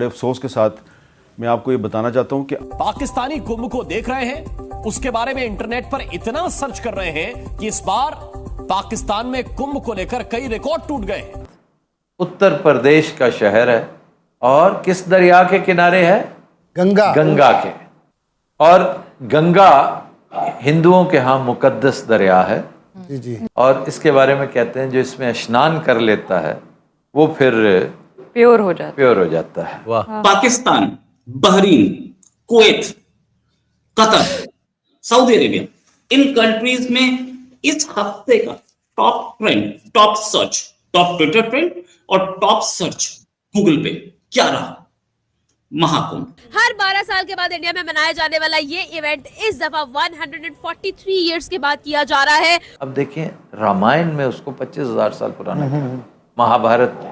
बड़े अफसोस के साथ मैं आपको ये बताना चाहता हूं कि पाकिस्तानी कुंभ को देख रहे हैं, उसके बारे में इंटरनेट पर इतना सर्च कर रहे हैं कि इस बार पाकिस्तान में कुंभ को लेकर कई रिकॉर्ड टूट गए हैं। उत्तर प्रदेश का शहर है और किस दरिया के किनारे है? गंगा के। और गंगा हिंदुओं के यहाँ मुकद्दस दरिया है जी। और इसके बारे में कहते हैं जो इसमें स्नान कर लेता है वो फिर प्योर हो जाता है। वाह। Pakistan, Bahrain, Kuwait, Qatar, Saudi Arabia, इन कंट्रीज में इस हफ्ते का top trend, top search, top Twitter trend और टॉप सर्च गूगल पे क्या रहा? महाकुंभ। हर 12 साल के बाद इंडिया में मनाया जाने वाला ये इवेंट इस दफा 143 इयर्स के बाद किया जा रहा है। अब देखिए रामायण में उसको 25,000 साल पुराना है, महाभारत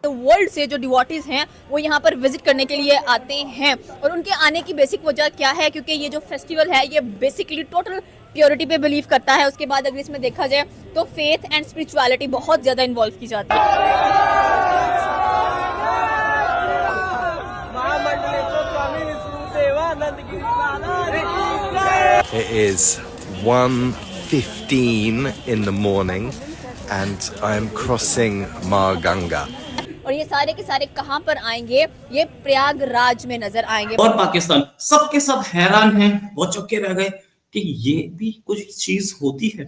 तो वर्ल्ड से जो डिवोटीज हैं वो यहाँ पर विजिट करने के लिए आते हैं और उनके आने की बेसिक वजह क्या है? क्योंकि ये जो फेस्टिवल है ये बेसिकली टोटल प्योरिटी पे बिलीव करता है। उसके बाद अगर इसमें देखा जाए तो फेथ एंड स्पिरिचुअलिटी बहुत ज्यादा इन्वॉल्व की जाती है। It is 1:15 in the morning and I am crossing Mar Ganga. और ये सारे के सारे कहाँ पर आएंगे? ये प्रयागराज में नजर आएंगे। और पाकिस्तान सबके सब हैरान हैं, वो चौंके रह गए कि ये भी कुछ चीज होती है।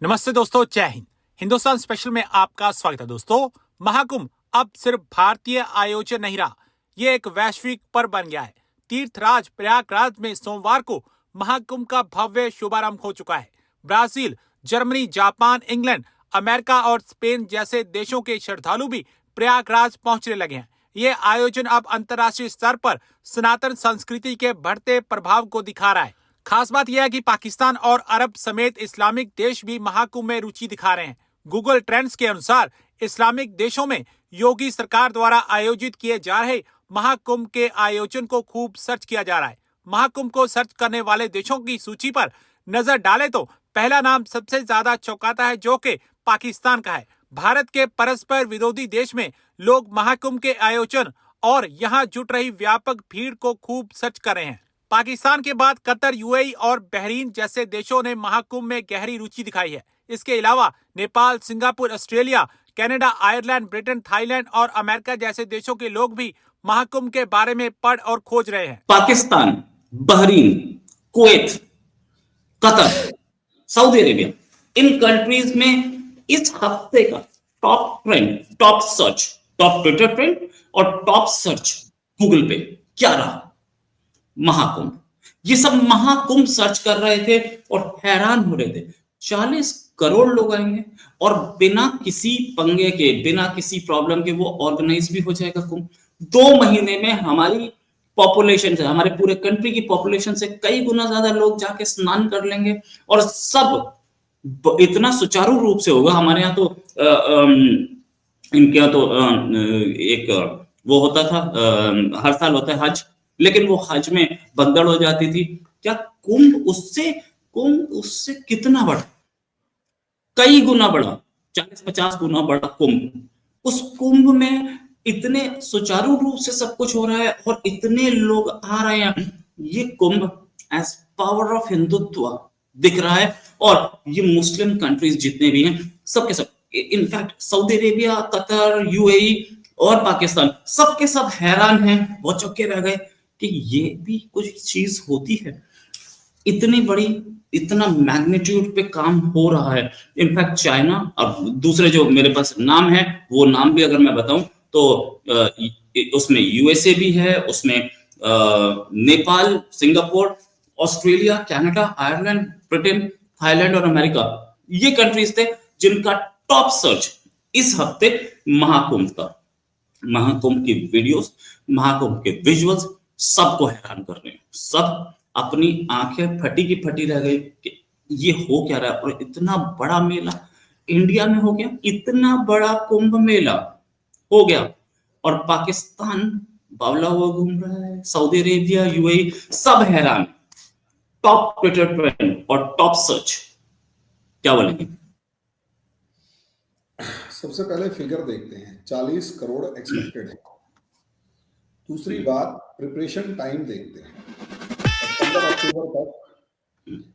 नमस्ते दोस्तों, जय हिंद। हिंदुस्तान स्पेशल में आपका स्वागत है। दोस्तों, महाकुंभ अब सिर्फ भारतीय आयोजन नहीं रहा, ये एक वैश्विक पर्व बन गया है। तीर्थराज प्रयागराज में सोमवार को महाकुंभ का भव्य शुभारंभ हो चुका है। Brazil, Germany, Japan, England, America और स्पेन जैसे देशों के श्रद्धालु भी प्रयागराज पहुंचने लगे हैं। ये आयोजन अब अंतर्राष्ट्रीय स्तर पर सनातन संस्कृति के बढ़ते प्रभाव को दिखा रहा है। खास बात यह है कि पाकिस्तान और अरब समेत इस्लामिक देश भी महाकुंभ में रुचि दिखा रहे हैं। गूगल ट्रेंड्स के अनुसार इस्लामिक देशों में योगी सरकार द्वारा आयोजित किए जा रहे महाकुंभ के आयोजन को खूब सर्च किया जा रहा है। महाकुंभ को सर्च करने वाले देशों की सूची पर नजर डालें तो पहला नाम सबसे ज्यादा चौंकाता है, जो कि पाकिस्तान का है। भारत के परस्पर विरोधी देश में लोग महाकुंभ के आयोजन और यहाँ जुट रही व्यापक भीड़ को खूब सर्च कर रहे हैं। पाकिस्तान के बाद कतर, यूएई और बहरीन जैसे देशों ने महाकुंभ में गहरी रुचि दिखाई है। इसके अलावा Nepal, Singapore, Australia, Canada, Ireland, Britain, Thailand और अमेरिका जैसे देशों के लोग भी महाकुंभ के बारे में पढ़ और खोज रहे हैं। Pakistan, Bahrain, Kuwait, Qatar, Saudi Arabia, इन कंट्रीज में इस हफ्ते का top trend, top search, top Twitter trend और टॉप सर्च गूगल पे क्या रहा? महाकुंभ। ये सब महाकुंभ सर्च कर रहे थे और हैरान हो रहे थे। 40 करोड़ लोग आएंगे और बिना किसी पंगे के, बिना किसी प्रॉब्लम के वो ऑर्गेनाइज भी हो जाएगा कुंभ। 2 महीने में हमारी पॉपुलेशन से, हमारे पूरे कंट्री की पॉपुलेशन से कई गुना ज्यादा लोग जाके स्नान कर लेंगे और सब इतना सुचारू रूप से होगा। हमारे यहाँ तो इनके यहाँ तो एक वो होता था, हर साल होता है हज, लेकिन वो हज में भगदड़ हो जाती थी। क्या कुंभ उससे कितना बड़ा? कई गुना बड़ा, 40-50 गुना बड़ा कुंभ। उस कुंभ में इतने सुचारू रूप से सब कुछ हो रहा है और इतने लोग आ रहे हैं। ये कुंभ एज पावर ऑफ हिंदुत्व दिख रहा है और ये मुस्लिम कंट्रीज जितने भी हैं सबके सब, in fact Saudi Arabia, Qatar, UAE और पाकिस्तान सबके सब हैरान हैं, वो चौंके रह गए कि ये भी कुछ चीज होती है। इतनी बड़ी, इतना मैग्नीट्यूड पे काम हो रहा है। इनफैक्ट चाइना, अब दूसरे जो मेरे पास नाम है वो नाम भी अगर मैं बताऊं तो उसमें यूएसए भी है, उसमें Nepal, Singapore, Australia, Canada, Ireland, Britain, Thailand और अमेरिका, ये कंट्रीज थे जिनका टॉप सर्च इस हफ्ते महाकुंभ था। महाकुंभ की वीडियोस, महाकुंभ के विजुअल्स सबको हैरान कर रहे हैं। सब अपनी आंखें फटी की फटी रह गई कि ये हो क्या रहा है। और इतना बड़ा मेला इंडिया में हो गया, इतना बड़ा कुंभ मेला हो गया और पाकिस्तान बावला हुआ घूम रहा है, सऊदी अरेबिया, यूएई सब हैरान। टॉप ट्विटर ट्रेंड और टॉप सर्च क्या बोलेंगे? सबसे पहले फिगर देखते हैं, 40 करोड़ एक्सपेक्टेड है। दूसरी बात, प्रिपरेशन टाइम देखते हैं।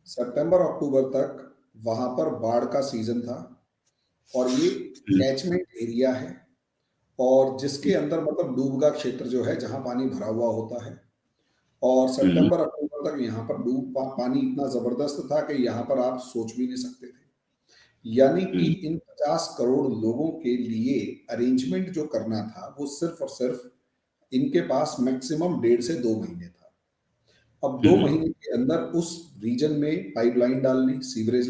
सितंबर अक्टूबर तक वहां पर बाढ़ का सीजन था और ये कैचमेंट एरिया है और जिसके अंदर मतलब डूबगा क्षेत्र जो है जहां पानी भरा हुआ होता है और सितंबर अक्टूबर तक यहाँ पर पानी इतना जबरदस्त था कि यहाँ पर आप सोच भी नहीं सकते थे। यानी कि इन 50 करोड़ लोगों के लिए अरेंजमेंट जो करना था वो सिर्फ और सिर्फ इनके पास मैक्सिमम 1.5 से 2 महीने था। अब 2 महीने के अंदर उस रीजन में पाइपलाइन डालनी, सीवरेज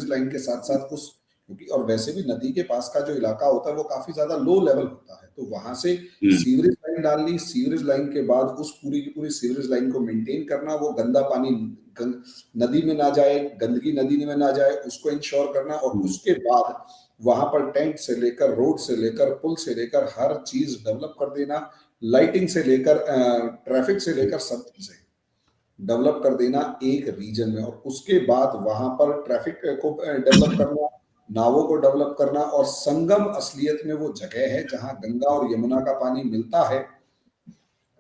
लाइन के साथ साथ उस, क्योंकि और वैसे भी नदी के पास का जो इलाका होता है वो काफी ज्यादा लो लेवल होता है, तो वहां से सीवरेज लाइन डालनी, सीवरेज लाइन के बाद उस पूरी की पूरी सीवरेज लाइन को मेंटेन करना, वो गंदा पानी नदी में ना जाए, गंदगी नदी में ना जाए, उसको इंश्योर करना और उसके बाद वहां पर टेंट से लेकर, रोड से लेकर, पुल से लेकर हर चीज डेवलप कर देना, लाइटिंग से लेकर ट्रैफिक से लेकर सब चीजें डेवलप कर देना एक रीजन में। और उसके बाद वहां पर ट्रैफिक को डेवलप करना, नावों को डेवलप करना और संगम असलियत में वो जगह है जहां गंगा और यमुना का पानी मिलता है,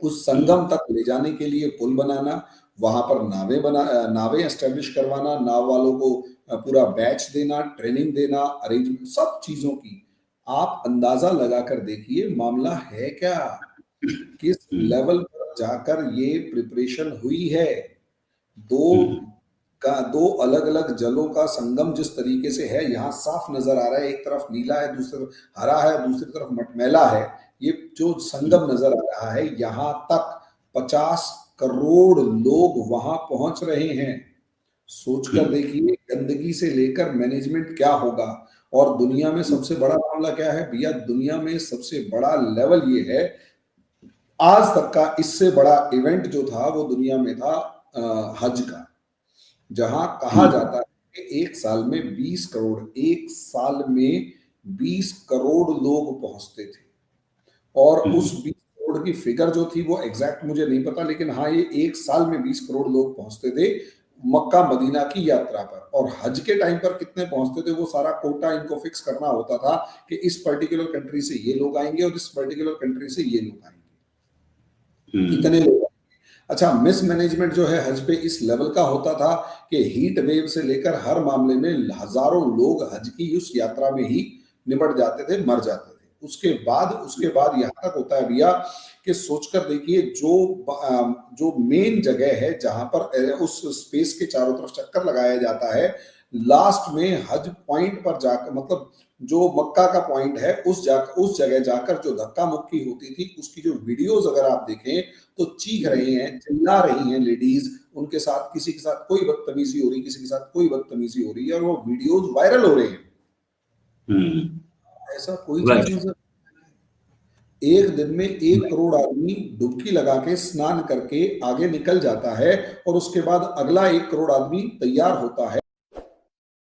उस संगम तक ले जाने के लिए पुल बनाना, वहां पर नावें एस्टेब्लिश करवाना, नाव वालों को पूरा बैच देना, ट्रेनिंग देना, अरेंजमेंट, सब चीजों की आप अंदाजा लगाकर देखिए मामला है क्या, किस लेवल पर जाकर ये प्रिपरेशन हुई है। दो अलग अलग जलों का संगम जिस तरीके से है, यहाँ साफ नजर आ रहा है, एक तरफ नीला है, दूसरी तरफ हरा है, दूसरी तरफ मटमैला है, ये जो संगम नजर आ रहा है, यहाँ तक 50 करोड़ लोग वहां पहुंच रहे हैं। सोचकर देखिए गंदगी से लेकर मैनेजमेंट क्या होगा। और दुनिया में सबसे बड़ा मामला क्या है भैया, दुनिया में सबसे बड़ा लेवल ये है, आज तक का इससे बड़ा इवेंट जो था वो दुनिया में था हज का, जहां कहा जाता है कि एक साल में 20 करोड़ लोग पहुंचते थे। और उस 20 करोड़ की फिगर जो थी वो एग्जैक्ट मुझे नहीं पता, लेकिन हाँ ये एक साल में 20 करोड़ लोग पहुंचते थे मक्का मदीना की यात्रा पर। और हज के टाइम पर कितने पहुंचते थे वो सारा कोटा इनको फिक्स करना होता था कि इस पर्टिकुलर कंट्री से ये लोग आएंगे और इस पर्टिकुलर कंट्री से ये लोग आएंगे, कितने लोग। अच्छा, मिस मैनेजमेंट जो है हज पे इस लेवल का होता था कि हीट वेव से लेकर हर मामले में हजारों लोग हज की उस यात्रा में ही निपट जाते थे, मर जाते थे। उसके बाद यहाँ तक होता है भैया कि सोचकर देखिए जो मेन जगह है जहां पर उस स्पेस के चारों तरफ चक्कर लगाया जाता है, लास्ट में हज पॉइंट पर जाकर, मतलब जो मक्का का पॉइंट है उस जगह जाकर जो धक्का मुक्की होती थी, उसकी जो वीडियोस अगर आप देखें तो चीख रही हैं, चिल्ला रही हैं लेडीज, उनके साथ किसी के साथ कोई बदतमीजी हो रही, किसी के साथ कोई बदतमीजी हो रही है और वो वीडियोस वायरल हो रहे हैं। ऐसा कोई चीज नहीं। एक दिन में 1 करोड़ आदमी डुबकी लगा के स्नान करके आगे निकल जाता है और उसके बाद अगला 1 करोड़ आदमी तैयार होता है